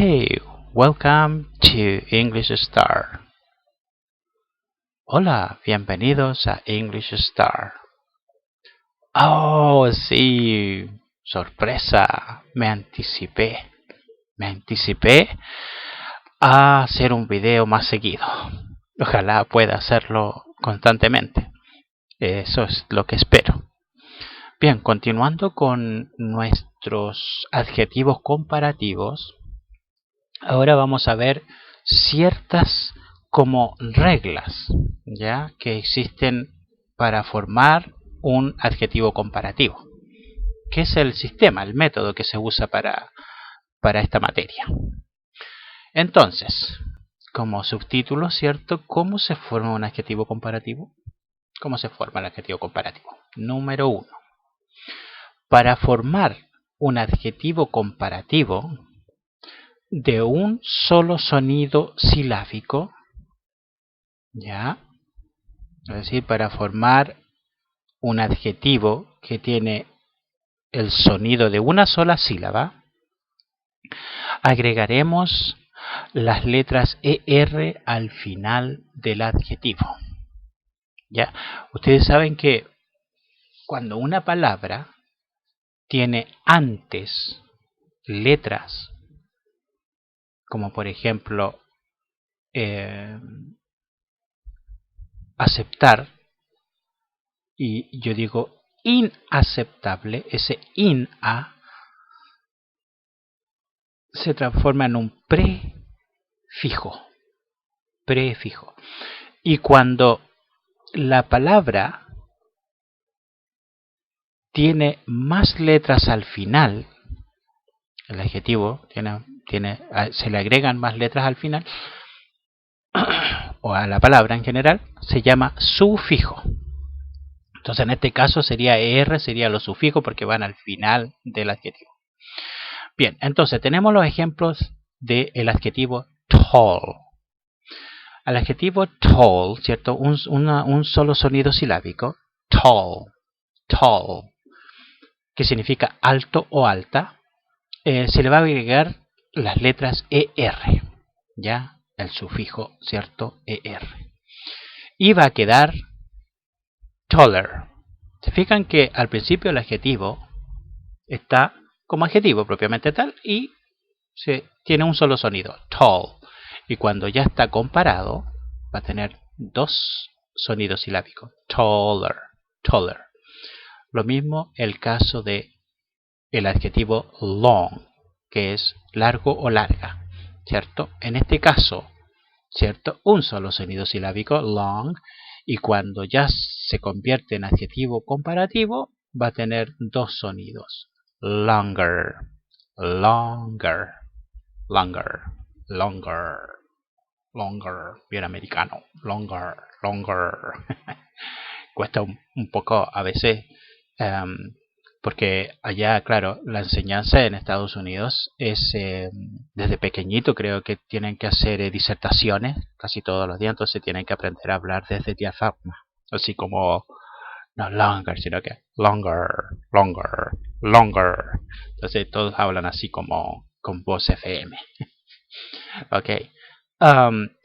Hey, welcome to English Star. Hola, bienvenidos a English Star. Oh, sí, sorpresa, me anticipé a hacer un video más seguido. Ojalá pueda hacerlo constantemente. Eso es lo que espero. Bien, continuando con nuestros adjetivos comparativos, ahora vamos a ver ciertas como reglas, ya que existen para formar un adjetivo comparativo, que es el sistema, el método que se usa para esta materia. Entonces, como subtítulo, ¿cierto? ¿Cómo se forma un adjetivo comparativo? ¿Cómo se forma el adjetivo comparativo? Número 1. Para formar un adjetivo comparativo de un solo sonido silábico, ¿ya? Es decir, para formar un adjetivo que tiene el sonido de una sola sílaba, agregaremos las letras ER al final del adjetivo. ¿Ya? Ustedes saben que cuando una palabra tiene antes letras, como por ejemplo aceptar, y yo digo inaceptable, ese in-a se transforma en un prefijo. Y cuando la palabra tiene más letras al final, el adjetivo se le agregan más letras al final, o a la palabra en general, se llama sufijo. Entonces en este caso sería ER, sería los sufijos porque van al final del adjetivo. Bien, entonces tenemos los ejemplos del adjetivo tall. Al adjetivo tall, ¿cierto? Un solo sonido silábico, tall, que significa alto o alta, se le va a agregar las letras ER, ¿ya? El sufijo, ¿cierto? ER. Y va a quedar taller. Se fijan que al principio el adjetivo está como adjetivo propiamente tal y tiene un solo sonido, tall. Y cuando ya está comparado, va a tener dos sonidos silábicos, taller. Lo mismo el caso de el adjetivo long, que es largo o larga, ¿cierto? En este caso, ¿cierto? Un solo sonido silábico, long, y cuando ya se convierte en adjetivo comparativo, va a tener dos sonidos, longer, bien americano, longer. Cuesta un poco a veces, porque allá, claro, la enseñanza en Estados Unidos es desde pequeñito, creo que tienen que hacer disertaciones casi todos los días, entonces tienen que aprender a hablar desde diafragma, así como no longer, sino que longer. Entonces todos hablan así como con voz FM. Ok.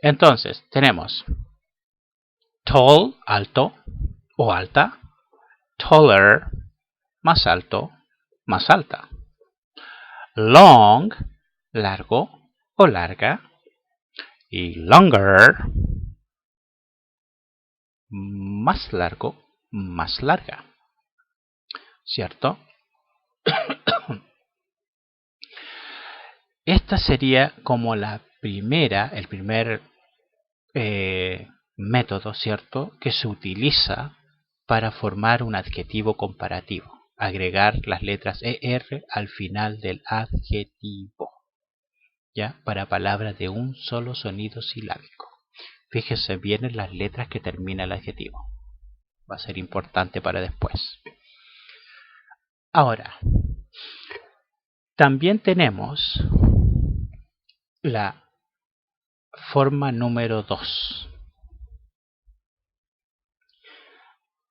Entonces tenemos tall, alto o alta, taller, más alto, más alta, long, largo o larga, y longer, más largo, más larga, ¿cierto? Esta sería como el primer método, ¿cierto?, que se utiliza para formar un adjetivo comparativo. Agregar las letras ER al final del adjetivo, ¿ya? Para palabras de un solo sonido silábico. Fíjese bien en las letras que termina el adjetivo. Va a ser importante para después. Ahora, también tenemos la forma número 2.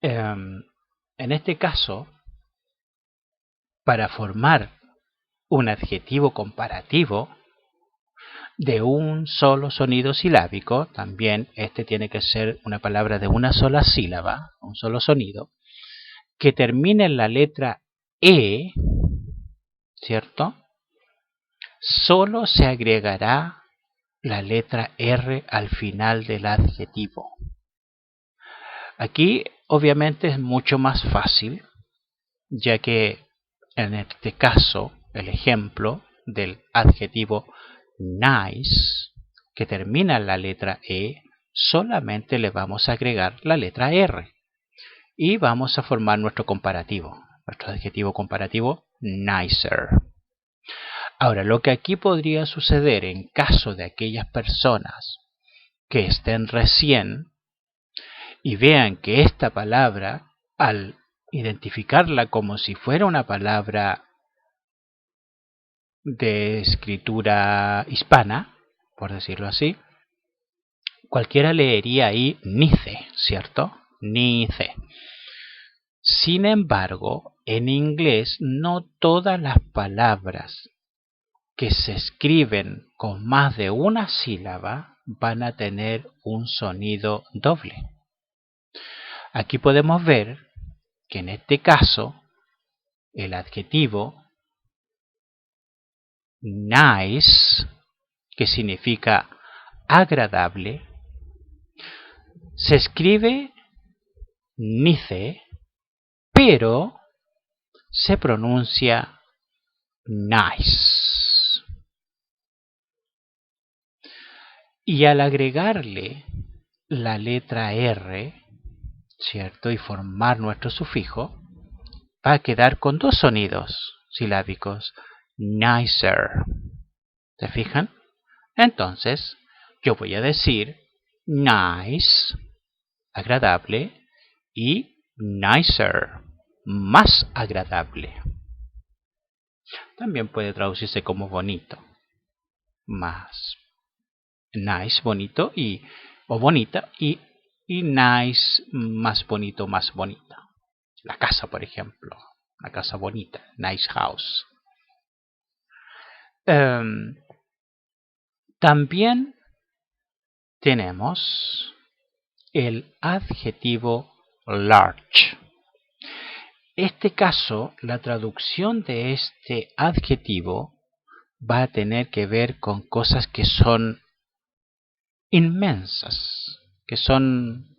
En este caso, para formar un adjetivo comparativo, de un solo sonido silábico, también este tiene que ser una palabra de una sola sílaba, un solo sonido, que termine en la letra E, ¿cierto? Solo se agregará la letra R al final del adjetivo. Aquí obviamente es mucho más fácil, ya que en este caso el ejemplo del adjetivo nice, que termina en la letra E, solamente le vamos a agregar la letra R y vamos a formar nuestro comparativo, nuestro adjetivo comparativo nicer. Ahora, lo que aquí podría suceder en caso de aquellas personas que estén recién y vean que esta palabra, al identificarla como si fuera una palabra de escritura hispana, por decirlo así, cualquiera leería ahí nice, ¿cierto? Nice. Sin embargo, en inglés no todas las palabras que se escriben con más de una sílaba van a tener un sonido doble. Aquí podemos ver que en este caso el adjetivo nice, que significa agradable, se escribe nice, pero se pronuncia nice. Y al agregarle la letra R, ¿cierto? Y formar nuestro sufijo, va a quedar con dos sonidos silábicos, nicer. ¿Se fijan? Entonces, yo voy a decir nice, agradable, y nicer, más agradable. También puede traducirse como bonito, más nice, bonito, o bonita, y nice, más bonito, más bonita. La casa, por ejemplo, una casa bonita, nice house. También tenemos el adjetivo large. Este caso, la traducción de este adjetivo va a tener que ver con cosas que son inmensas, que son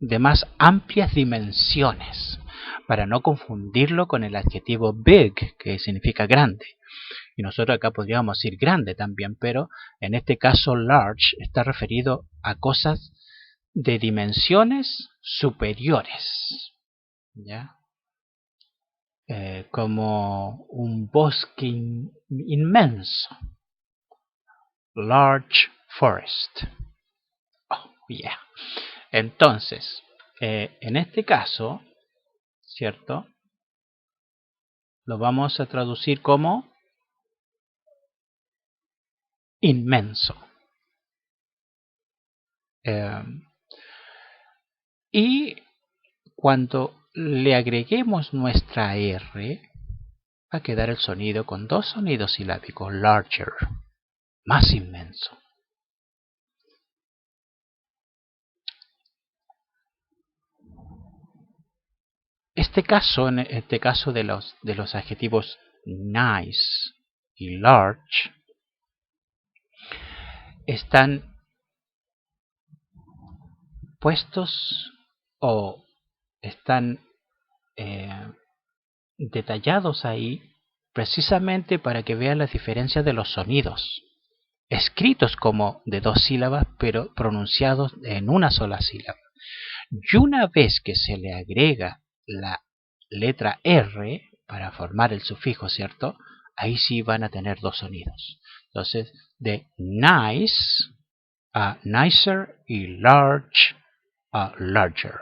de más amplias dimensiones, para no confundirlo con el adjetivo big, que significa grande. Y nosotros acá podríamos decir grande también, pero en este caso large está referido a cosas de dimensiones superiores, ¿ya? Como un bosque inmenso, large forest. Oh, yeah. Entonces, en este caso, ¿cierto? Lo vamos a traducir como inmenso. Y cuando le agreguemos nuestra R, va a quedar el sonido con dos sonidos silábicos, larger, más inmenso. En este caso de los adjetivos nice y large, están puestos o están detallados ahí precisamente para que vean las diferencias de los sonidos, escritos como de dos sílabas pero pronunciados en una sola sílaba. Y una vez que se le agrega la letra R para formar el sufijo, ¿cierto? Ahí sí van a tener dos sonidos. Entonces, de nice a nicer y large a larger.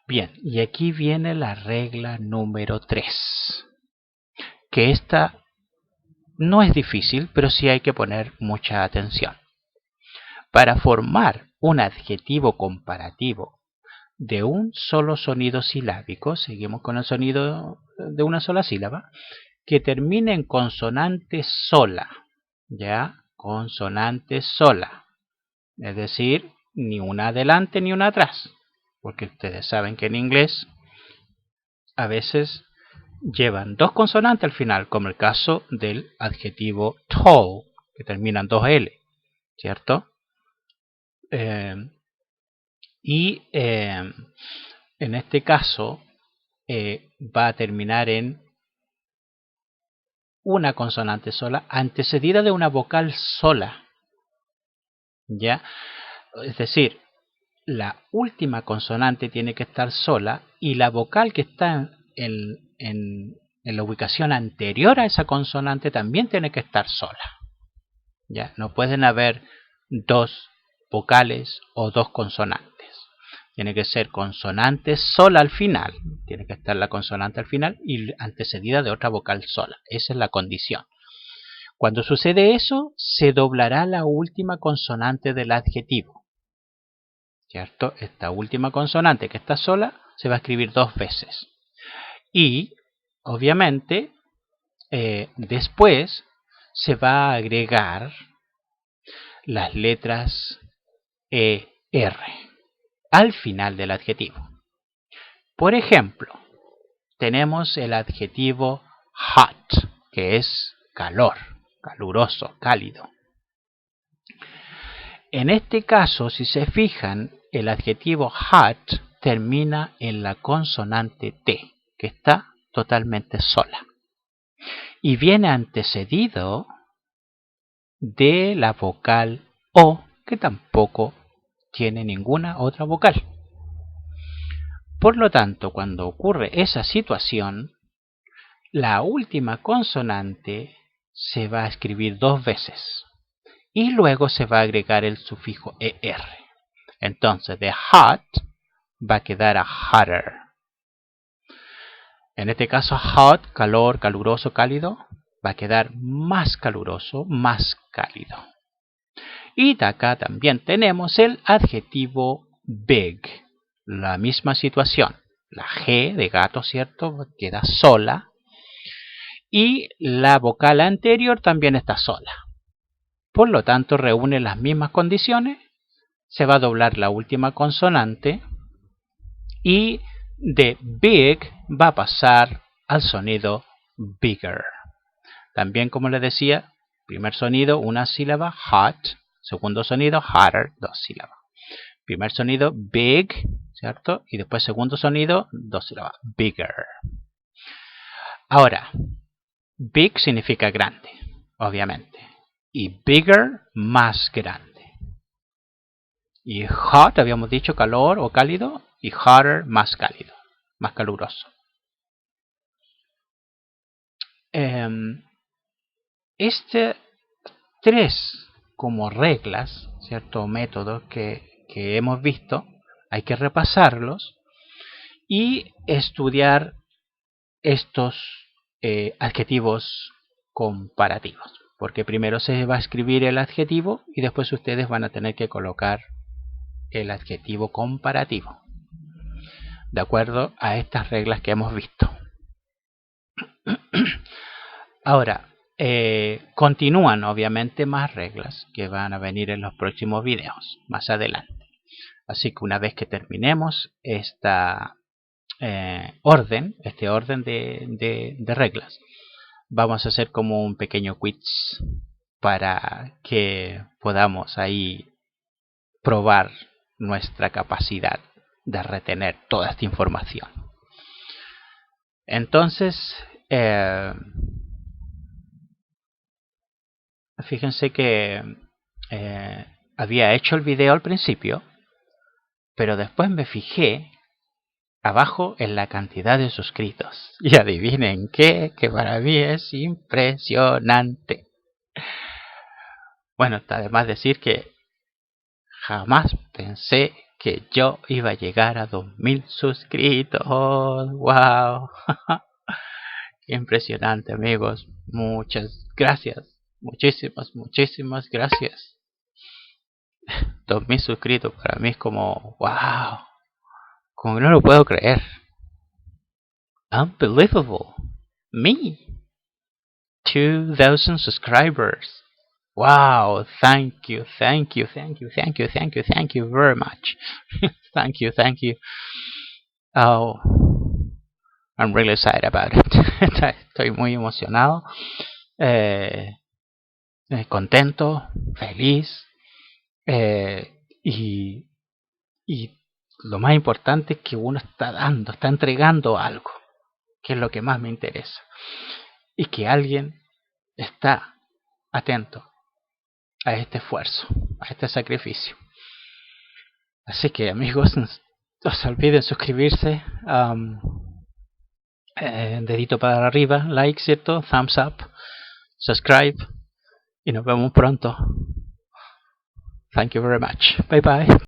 Bien, y aquí viene la regla número 3. Que esta no es difícil, pero sí hay que poner mucha atención. Para formar un adjetivo comparativo de un solo sonido silábico, seguimos con el sonido de una sola sílaba, que termine en consonante sola, ¿ya? Consonante sola. Es decir, ni una adelante ni una atrás. Porque ustedes saben que en inglés a veces llevan dos consonantes al final, como el caso del adjetivo tall, que terminan dos L, ¿cierto? En este caso va a terminar en una consonante sola antecedida de una vocal sola, ¿ya? Es decir, la última consonante tiene que estar sola y la vocal que está en la ubicación anterior a esa consonante también tiene que estar sola, ¿ya? No pueden haber dos vocales o dos consonantes. Tiene que ser consonante sola al final. Tiene que estar la consonante al final y antecedida de otra vocal sola. Esa es la condición. Cuando sucede eso, se doblará la última consonante del adjetivo, ¿cierto? Esta última consonante que está sola se va a escribir dos veces. Y, obviamente, después se va a agregar las letras ER al final del adjetivo. Por ejemplo, tenemos el adjetivo hot, que es calor, caluroso, cálido. En este caso, si se fijan, el adjetivo hot termina en la consonante T, que está totalmente sola. Y viene antecedido de la vocal O, que tampoco tiene ninguna otra vocal. Por lo tanto, cuando ocurre esa situación, la última consonante se va a escribir dos veces y luego se va a agregar el sufijo ER. Entonces, de hot va a quedar a hotter. En este caso, hot, calor, caluroso, cálido, va a quedar más caluroso, más cálido. Y de acá también tenemos el adjetivo big. La misma situación. La G de gato, ¿cierto? Queda sola. Y la vocal anterior también está sola. Por lo tanto, reúne las mismas condiciones. Se va a doblar la última consonante. Y de big va a pasar al sonido bigger. También, como les decía, primer sonido, una sílaba, hot. Segundo sonido, hotter, dos sílabas. Primer sonido, big, ¿cierto? Y después segundo sonido, dos sílabas, bigger. Ahora, big significa grande, obviamente. Y bigger, más grande. Y hot, habíamos dicho calor o cálido. Y hotter, más cálido, más caluroso. Tres como reglas, ¿cierto? Métodos que hemos visto, hay que repasarlos y estudiar estos adjetivos comparativos. Porque primero se va a escribir el adjetivo y después ustedes van a tener que colocar el adjetivo comparativo, de acuerdo a estas reglas que hemos visto. Ahora, continúan obviamente más reglas que van a venir en los próximos videos, más adelante. Así que una vez que terminemos este orden de reglas, vamos a hacer como un pequeño quiz para que podamos ahí probar nuestra capacidad de retener toda esta información. Entonces, fíjense que había hecho el video al principio, pero después me fijé abajo en la cantidad de suscritos. Y adivinen qué, que para mí es impresionante. Bueno, está de más decir que jamás pensé que yo iba a llegar a 2000 suscritos. ¡Wow! Impresionante, amigos. Muchas gracias. Muchísimas gracias. 2000 suscritos para mí es como wow, como que no lo puedo creer. Unbelievable. Me. 2,000 subscribers. Wow, thank you very much. thank you. Oh, I'm really excited about it. Estoy muy emocionado, contento, feliz, y lo más importante es que uno está entregando algo, que es lo que más me interesa, y que alguien está atento a este esfuerzo, a este sacrificio. Así que, amigos, no se olviden suscribirse, dedito para arriba, like, ¿cierto? Thumbs up, subscribe, y nos vemos pronto. Thank you very much. Bye bye.